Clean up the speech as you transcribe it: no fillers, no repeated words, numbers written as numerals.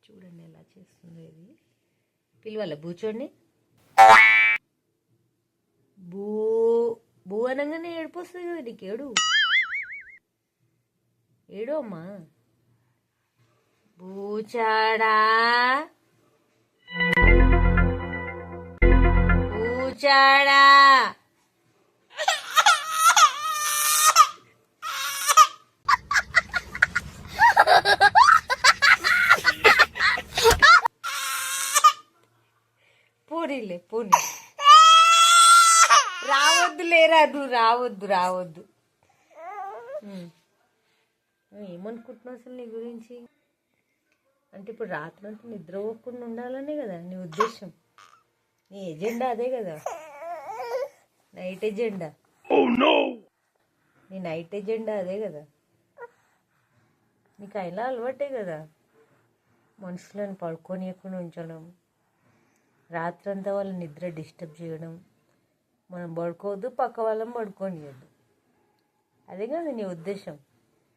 చూడండి ఎలా చేస్తుందో ఇది. పిలవాలి బూచోండి. బూ బూ అనగానే ఏడుపు వస్తుంది కదా నీకు. ఏడు అమ్మా. బూచాడా బూచాడా. పోనీలే పోనీ. రావద్దు లేరా, నువ్వు రావద్దు. ఏమనుకుంటున్నావు అసలు నీ గురించి? అంటే ఇప్పుడు రాత్రి అంతా నిద్ర పోకుండా ఉండాలనే కదా నీ ఉద్దేశం? నీ ఎజెండా అదే కదా, నైట్ ఎజెండా. నీ నైట్ ఎజెండా అదే కదా. నీకు అయినా అలవాటే కదా మనుషులను పడుకోనియకుండా ఉంచడం, రాత్రంతా వాళ్ళ నిద్ర డిస్టర్బ్ చేయడం, మనం పడుకోవద్దు పక్క వాళ్ళని పడుకోనియద్దు. అదే కదా నీ ఉద్దేశం.